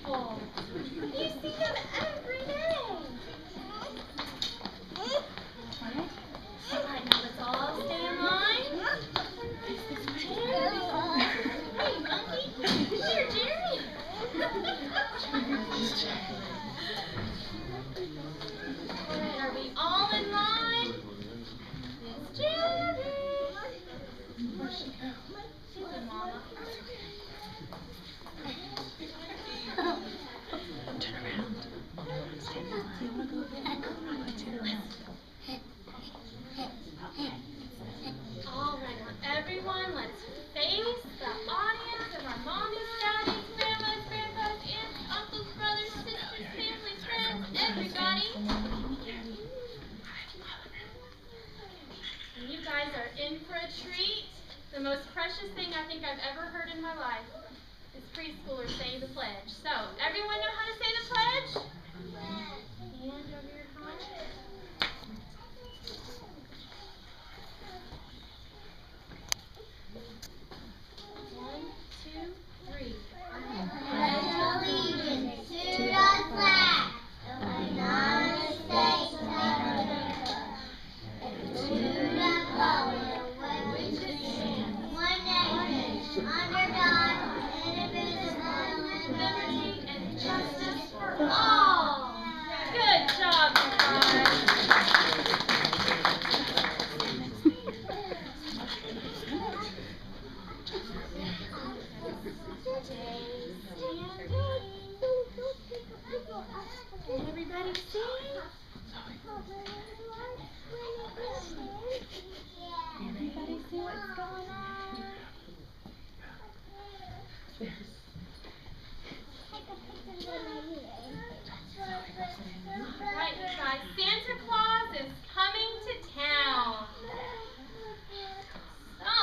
people. You see them every day. All right, now let's all stay in line. Hey, monkey. Here, Jerry. All right, are we all in line? It's Jerry. Where'd she go? She's with Mama. Turn around. Do you want to go back? Turn around. All right, now everyone, let's face the audience of our mommies, daddies, grandmas, grandpas, aunts, uncles, brothers, sisters, family, friends, everybody. And you guys are in for a treat. The most precious thing I think I've ever heard in my life is preschoolers saying the pledge. So, everyone know how to say the pledge? Hand over your heart. 1, 2, 3. Pledge allegiance to the flag of the United States of America and to the republic for which it stands, one nation, under God, indivisible, with liberty and justice for all. Good job, you guys. Can everybody sing? Everybody see what's going on? Right, you guys, Santa Claus is coming to town. So,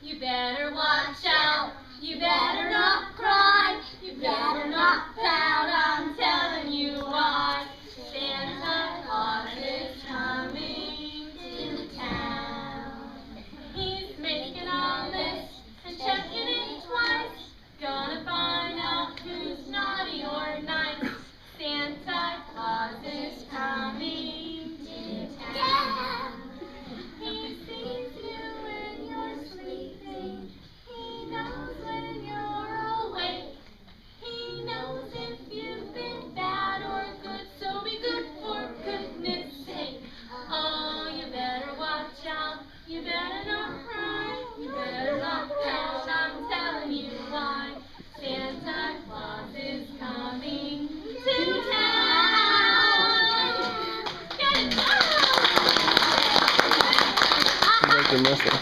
you better watch out. You better not cry. You better not pout. I'm telling you why. Santa Claus is coming to town. He's making a list and checking it twice. Gonna find out who's naughty or nice. Santa Claus is coming to town. He sees you when you're sleeping. He knows when you're awake. He knows if you've been bad or good. So be good for goodness sake. Oh, you better watch out. You better not cry. You better not pout. I'm telling you why. Santa Claus is coming to town. Good job! Like a muscle.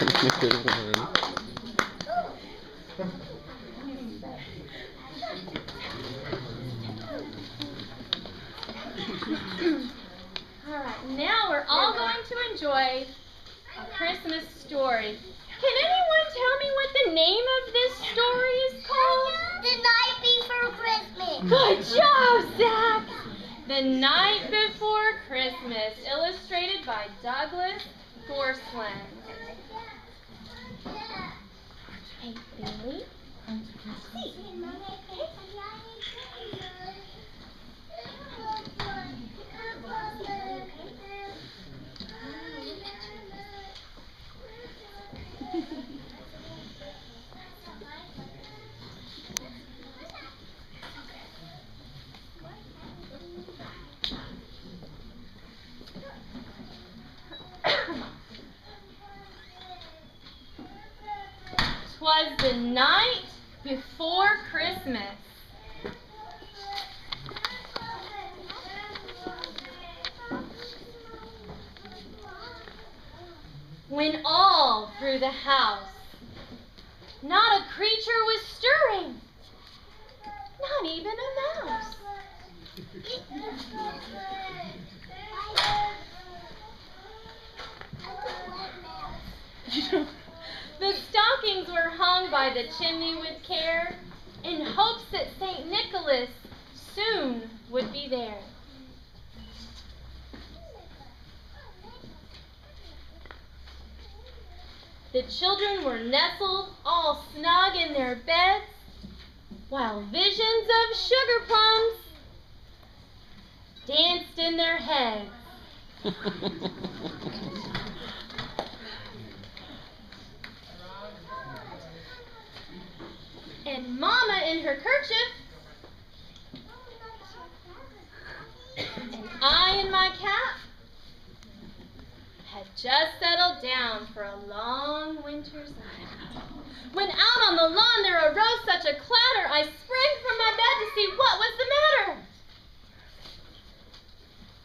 All right, now we're all going to enjoy a Christmas story. Can anyone tell me what the name of this story is called? The Night Before Christmas. Good job, Zach! The Night Before Christmas, illustrated by Douglas Forslund. Hey, Bailey. Was the night before Christmas. When all through the house, not a creature was stirring, not even a mouse. The stockings were hung by the chimney with care, in hopes that St. Nicholas soon would be there. The children were nestled all snug in their beds, while visions of sugar plums danced in their heads. And Mama in her kerchief, and I in my cap, had just settled down for a long winter's night. When out on the lawn there arose such a clatter, I sprang from my bed to see what was the matter.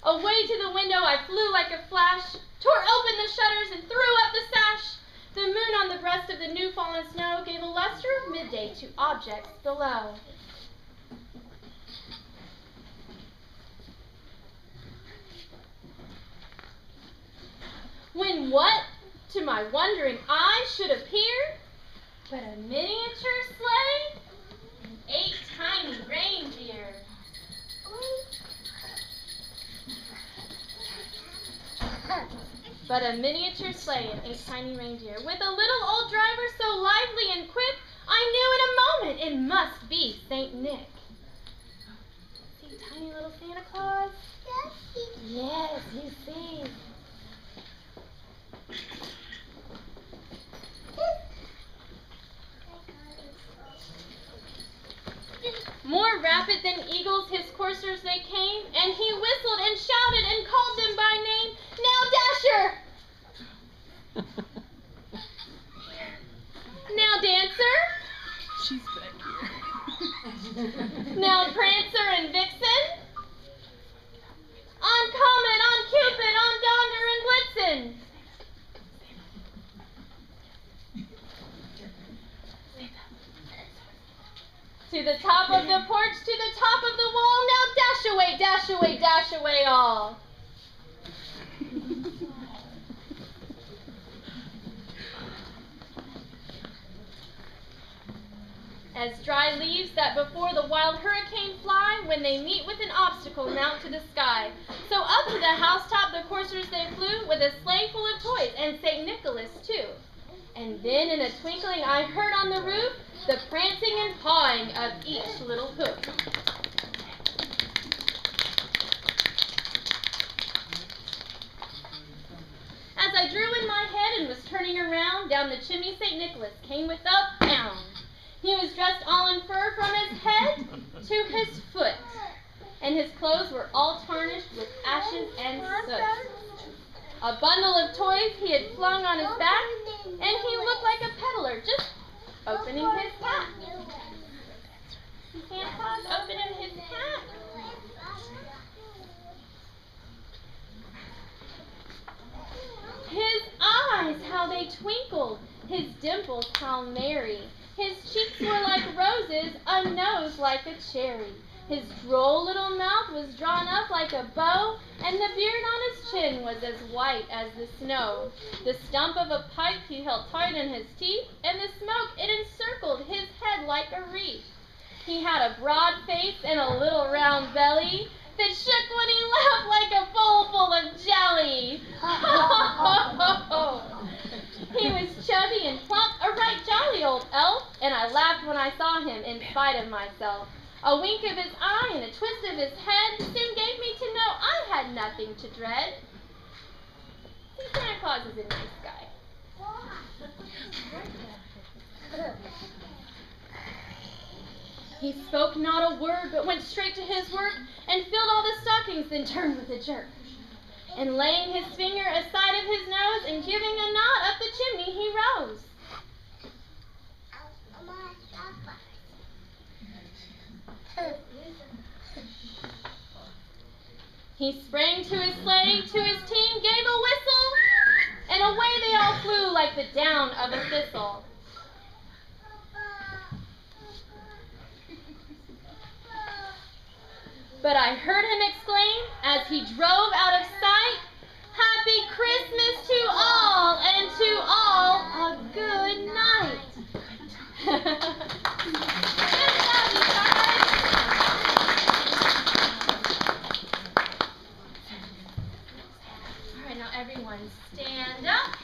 Away to the window I flew like a flash, tore open the shutters and threw up the sash. The moon on the breast of the new fallen snow gave a luster of midday to objects below. When what, to my wondering eye, should appear but a miniature sleigh and 8 tiny reindeer. But a miniature sleigh and 8 tiny reindeer, with a little old driver so lively and quick, I knew in a moment it must be Saint Nick. See, tiny little Santa Claus? Yes, you see. More rapid than eagles his coursers they came, and he whistled and shouted and called them by name. Now, Dasher! Now, Dancer! She's back here. Now, Prancer and Vixen! On Comet, on Cupid, on Donder and Blitzen! To the top of the porch, to the top of the wall, now dash away, dash away, dash away all. As dry leaves that before the wild hurricane fly, when they meet with an obstacle mount to the sky. So up to the housetop the coursers they flew, with a sleigh full of toys, and St. Nicholas too. And then in a twinkling I heard on the roof the prancing and pawing of each little hoof. As I drew in my head and was turning around, down the chimney St. Nicholas came with a bound. He was dressed all in fur from his head to his foot, and his clothes were all tarnished with ashes and soot. A bundle of toys he had flung on his back, and he looked like a peddler just opening his hat. Santa Claus opening his hat. His eyes, how they twinkled, his dimples, how merry. His cheeks were like roses, a nose like a cherry. His droll little mouth was drawn up like a bow, and the beard on his chin was as white as the snow. The stump of a pipe he held tight in his teeth, and the smoke it encircled his head like a wreath. He had a broad face and a little round belly that shook when he laughed like a bowl full of jelly. He was chubby and plump, a right jolly old elf, and I laughed when I saw him in spite of myself. A wink of his eye and a twist of his head soon gave me to know I had nothing to dread. See, Santa Claus is a nice guy. He spoke not a word, but went straight to his work and filled all the stockings, then turned with a jerk. And laying his finger aside of his nose and giving a nod up the chimney, he rose. He sprang to his sleigh, to his team, gave a whistle, and away they all flew like the down of a thistle. But I heard him exclaim, as he drove out of sight, "Happy Christmas to all, and to all a good night." All right, now everyone stand up.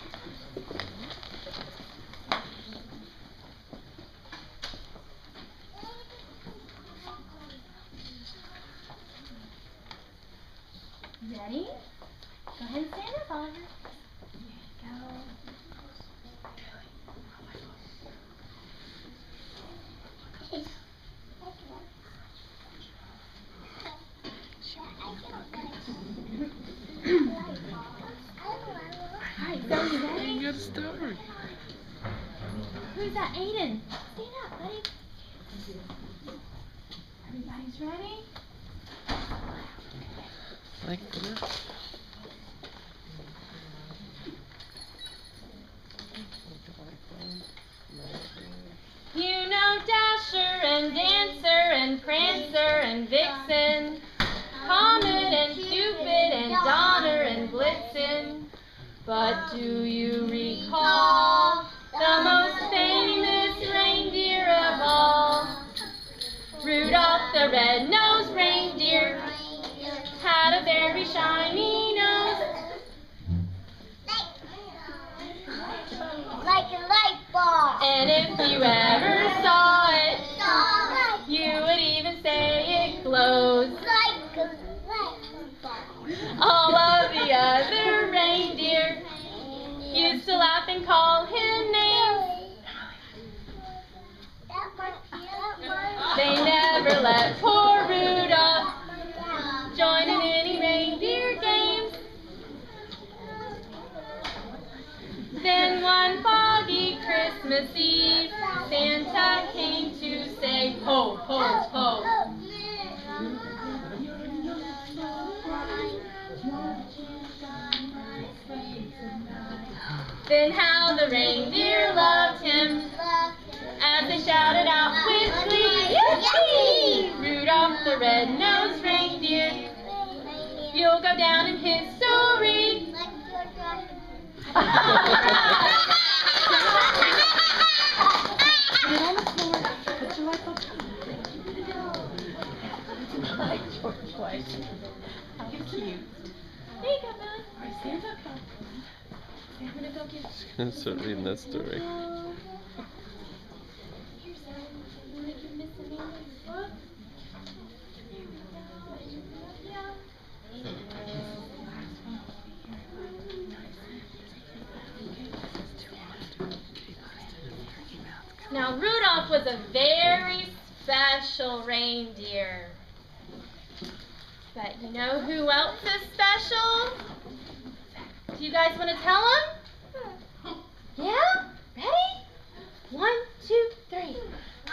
story. Who's that? Aiden. Stand up, buddy. Everybody's ready? Like that. You know Dasher and Dancer and Prancer and Vixen, Comet and Cupid and Donner and Blitzen. But do you recall the most famous reindeer of all? Rudolph the red-nosed reindeer had a very shiny nose. Like a light bulb. And if you ever saw it, you would even say it glows. Like a light bulb. All of the other reindeer used to laugh and call him names. They never let poor Rudolph join in any reindeer games. Then one foggy Christmas Eve, Santa came to say, ho, ho, ho. Then how the reindeer loved him as they shouted out with glee, yippee! Rudolph the red-nosed reindeer, you'll go down in history. Put it on the floor. Put your life up. Like George Washington. How cute. There you go, Billy. Alright, stand up, Bob. I'm gonna go get She's gonna start reading that story. Now, Rudolph was a very special reindeer. But you know who else is special? Do you guys want to tell them? Yeah? Ready? 1, 2, 3.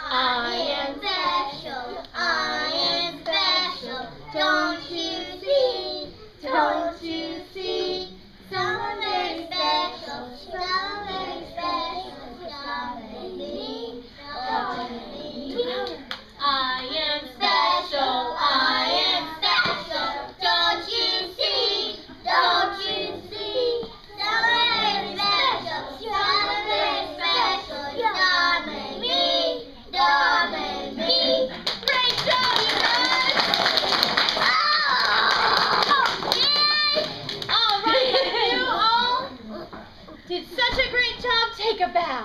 I am special. I am special. Don't you see? Don't you see? Someone very special. Someone very special. Someone me. I am special. I am special. Don't you see? Don't you see? Someone very special. Someone very special. Someone me. Someone me. Great job, you guys! All right, you all did such a great job. Take a bow.